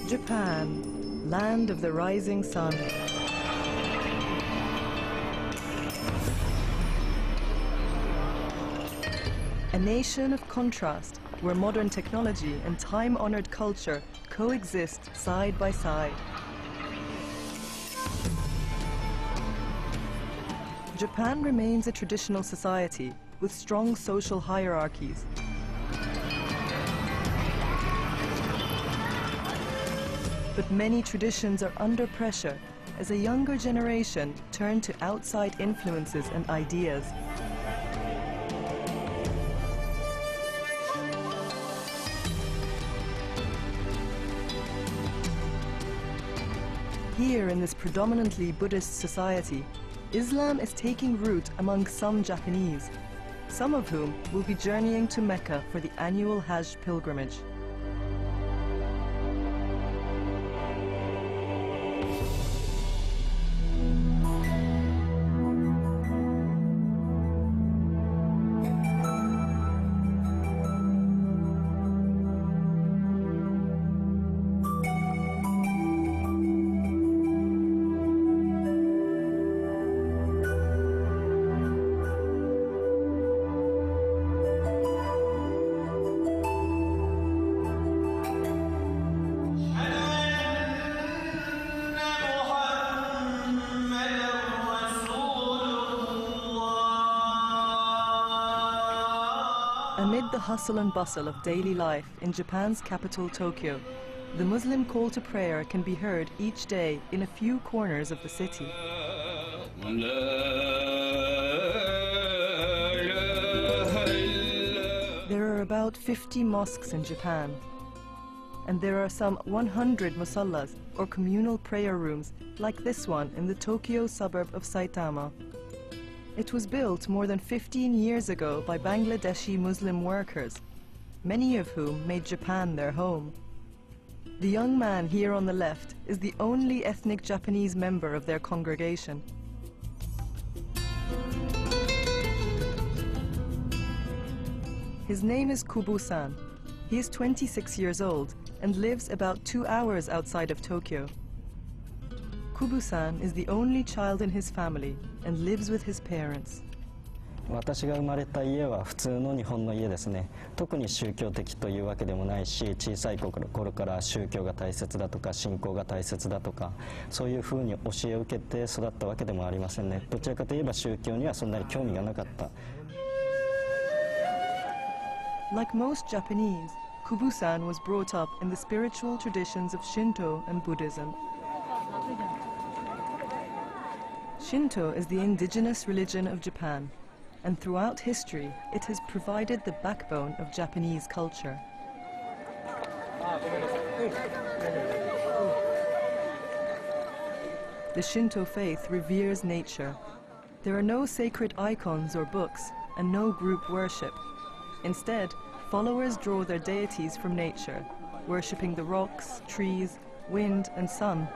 Japan, land of the rising sun. A nation of contrast, where modern technology and time-honored culture coexist side by side. Japan remains a traditional society with strong social hierarchies. But many traditions are under pressure as a younger generation turn to outside influences and ideas. Here in this predominantly Buddhist society, Islam is taking root among some Japanese, some of whom will be journeying to Mecca for the annual Hajj pilgrimage. Amid the hustle and bustle of daily life in Japan's capital, Tokyo, the Muslim call to prayer can be heard each day in a few corners of the city. There are about 50 mosques in Japan, and there are some 100 musallas, or communal prayer rooms, like this one in the Tokyo suburb of Saitama. It was built more than 15 years ago by Bangladeshi Muslim workers, many of whom made Japan their home. The young man here on the left is the only ethnic Japanese member of their congregation. His name is Kubu-san. He is 26 years old and lives about 2 hours outside of Tokyo. Kubu-san is the only child in his family and lives with his parents. 私が生まれた家は普通の日本の家ですね。特に宗教的というわけでもないし、小さい頃から宗教が大切だとか信仰が大切だとか、そういうふうに教えを受けて育ったわけでもありませんね。どちらかといえば宗教にはそんなに興味がなかった。Like most Japanese, Kubu-san was brought up in the spiritual traditions of Shinto and Buddhism. Shinto is the indigenous religion of Japan, and throughout history it has provided the backbone of Japanese culture. The Shinto faith reveres nature. There are no sacred icons or books, and no group worship. Instead, followers draw their deities from nature, worshipping the rocks, trees, wind and sun.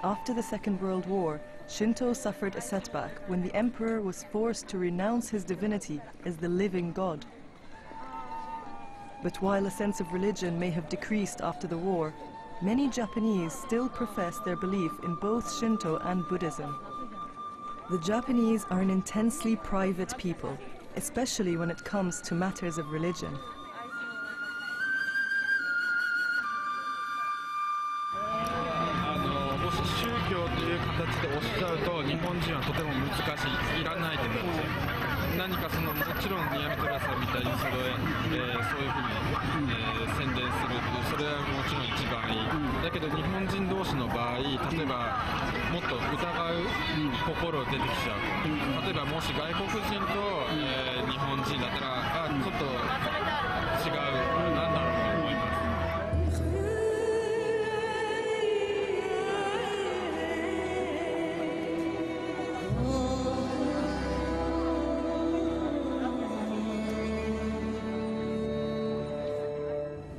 After the Second World War, Shinto suffered a setback when the emperor was forced to renounce his divinity as the living god. But while a sense of religion may have decreased after the war, many Japanese still profess their belief in both Shinto and Buddhism. The Japanese are an intensely private people, especially when it comes to matters of religion. でおっしゃると日本人はとても難しい、いらないと思うんですよ。何かもちろん宮本さんみたいにそういうふうに、宣伝する、それはもちろん一番いい。だけど日本人同士の場合、例えばもっと疑う心出てきちゃう。例えばもし外国人と、日本人だったら、ちょっと違う、なんだろうと思います。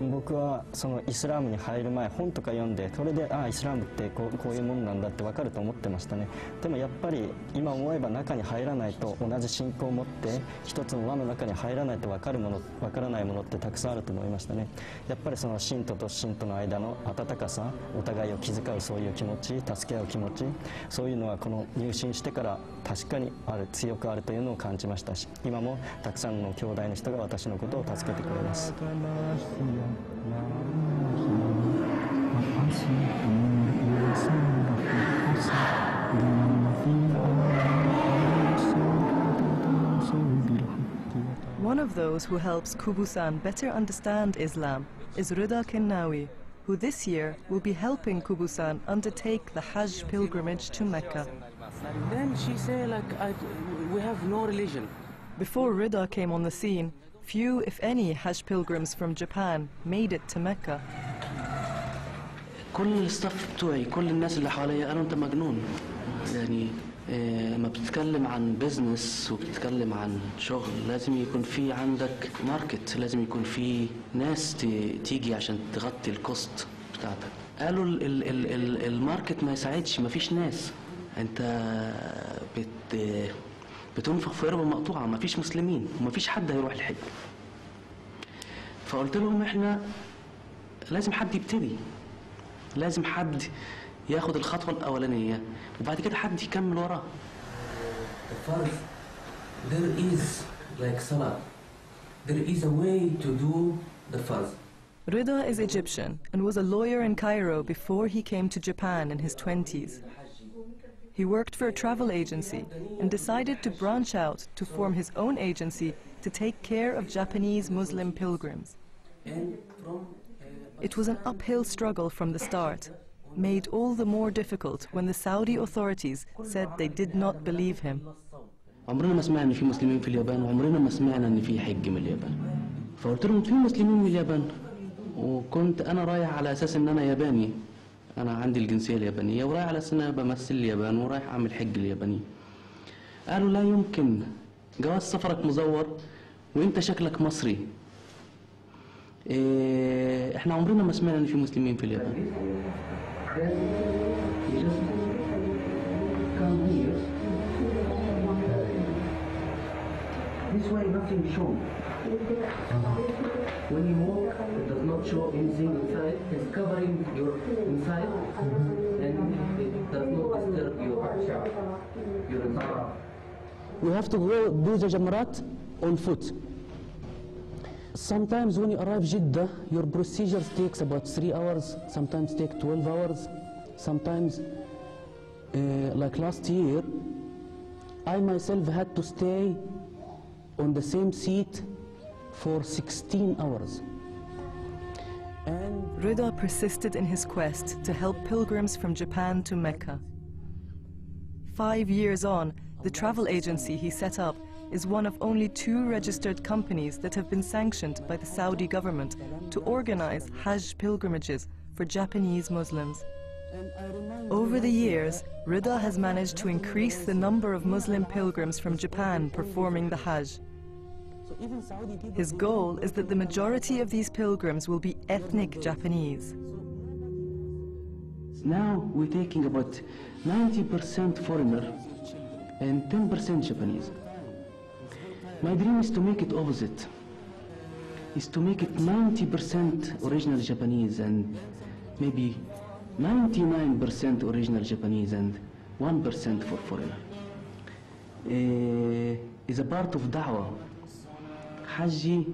僕はそのイスラームに入る前本とか読んでそれでイスラームってこういうもんなんだって分かると思ってましたね。でもやっぱり今思えば中に入らないと同じ信仰を持って一つの輪の中に入らないと分かるもの分からないものってたくさんあると思いましたね。やっぱりその信徒と信徒の間の温かさ、お互いを気遣うそういう気持ち、助け合う気持ち、そういうのはこの入信してから確かにある、強くあるというのを感じましたし、今もたくさんの兄弟の人が私のことを助けてくれます。One of those who helps Kubu-san better understand Islam is Rida Kennawi, who this year will be helping Kubu-san undertake the Hajj pilgrimage to Mecca. And then she said, we have no religion. Before Rida came on the scene, few, if any, Hajj pilgrims from Japan made it to Mecca. كل الستاف بتوعي كل الناس اللي حواليا قالوا انت مجنون يعني ما بتتكلم عن بيزنس وبتتكلم عن شغل لازم يكون في عندك ماركت لازم يكون في ناس تيجي عشان تغطي الكوست بتاعتك قالوا الماركت ما يساعدش ما فيش ناس انت بتنفخ في قربة مقطوعة ما فيش مسلمين وما فيش حد هيروح الحج فقلت لهم احنا لازم حد يبتدي لازم حد ياخد الخطوة الأولانية وبعد كده حد يكمل وراه. There is like salah. There is a way to do the farz. Rida is Egyptian and was a lawyer in Cairo before he came to Japan in his 20s. He worked for a travel agency and decided to branch out to form his own agency to take care of Japanese Muslim pilgrims. It was an uphill struggle from the start, made all the more difficult when the Saudi authorities said they did not believe him. عمرنا ما سمعنا إن في مسلمين في اليابان وعمرنا ما سمعنا إن في حج من اليابان. فقلت لهم في مسلمين من اليابان وكنت أنا رايح على أساس إن أنا ياباني. أنا عندي الجنسية اليابانية ورايح على أساس إن أنا بمثل اليابان ورايح أعمل حج الياباني. قالوا لا يمكن جواز سفرك مزور وأنت شكلك مصري. احنا عمرنا ما سمعنا ان في مسلمين في اليابان. This way nothing shows. When you walk, it does not show anything inside. It's covering your inside and it does not disturb your inside. We have to go do the Jamarat on foot. Sometimes when you arrive Jeddah, your procedures takes about 3 hours, sometimes take 12 hours, sometimes, like last year, I myself had to stay on the same seat for 16 hours. And Rida persisted in his quest to help pilgrims from Japan to Mecca. 5 years on, the travel agency he set up is one of only 2 registered companies that have been sanctioned by the Saudi government to organize Hajj pilgrimages for Japanese Muslims. Over the years, Rida has managed to increase the number of Muslim pilgrims from Japan performing the Hajj. His goal is that the majority of these pilgrims will be ethnic Japanese. now we're taking about 90% foreigner and 10% Japanese. My dream is to make it opposite, is to make it 90% original Japanese and maybe 99% original Japanese and 1% for foreigner. Is a part of da'wah. Hajj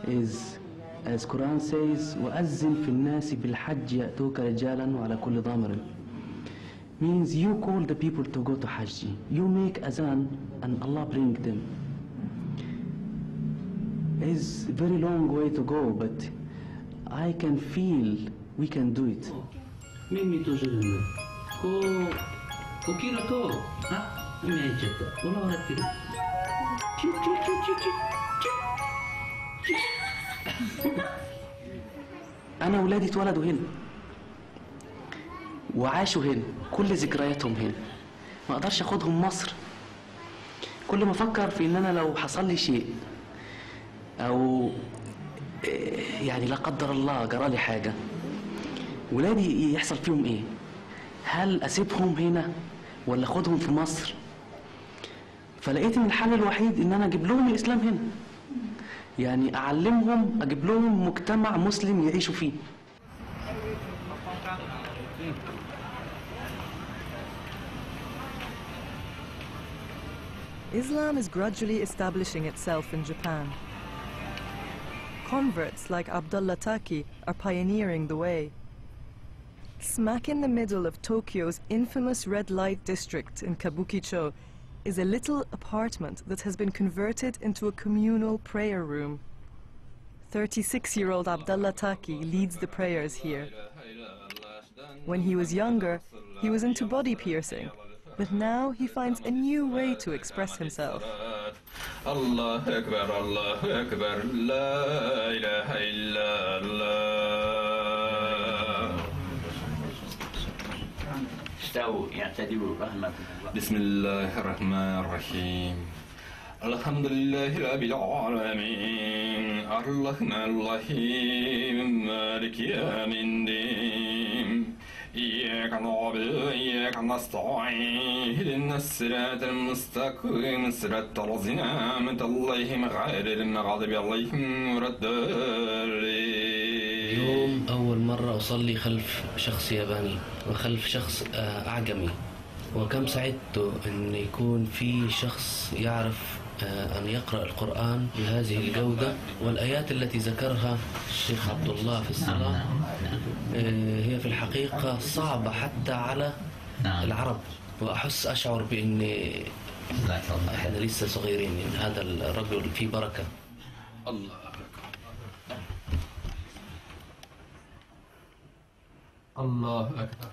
is, as Quran says, وَأَذِّنْ فِي النَّاسِ بِالْحَجِّ يَأْتُوكَ رِجَالًا وَعَلَى كُلِّ ضَامِرٍ. Means you call the people to go to Hajj. You make azan and Allah bring them. It's a very long way to go, but I can feel we can do it. 耳閉じるの。こう起きると、あ、今やっちゃった。笑ってる。チュチュチュチュチュチュチュ。أنا ولادي اتولدوا هنا وعاشوا هنا، كل ذكرياتهم هنا. ما أقدرش أخدهم مصر. كل ما أفكر في إن أنا لو حصل لي شيء أو يعني لا قدر الله جرالي حاجة، ولادي يحصل فيهم ايه؟ هل اسيبهم هنا ولا اخدهم في مصر؟ فلقيت ان الحل الوحيد ان انا اجيب لهم الاسلام هنا، يعني اعلمهم، اجيب لهم مجتمع مسلم يعيشوا فيه. Islam is gradually establishing itself in Japan. Converts like Abdullah Taki are pioneering the way. Smack in the middle of Tokyo's infamous red light district in Kabukicho is a little apartment that has been converted into a communal prayer room. 36-year-old Abdullah Taki leads the prayers here. When he was younger, he was into body piercing, but now he finds a new way to express himself. Allah Akbar, Allah Akbar, La ilaha illa Allah. استووا يعتدلوا رحمكم الله. بسم الله الرحمن الرحيم. الحمد لله رب العالمين الرحمن الرحيم مالك يوم الدين إياك نعبد وإياك نستعين اهدنا الصراط المستقيم صراط الذين أنعمت عليهم غير المغضوب عليهم ولا الضالين. اليوم أول مرة أصلي خلف شخص ياباني وخلف شخص أعجمي، وكم سعدت أن يكون في شخص يعرف أن يقرأ القرآن بهذه الجودة، والآيات التي ذكرها الشيخ عبد الله في الصلاة هي في الحقيقة صعبة حتى على العرب، وأحس أشعر بأن إحنا لسه صغيرين، إن هذا الرجل فيه بركة. الله أكبر. الله أكبر.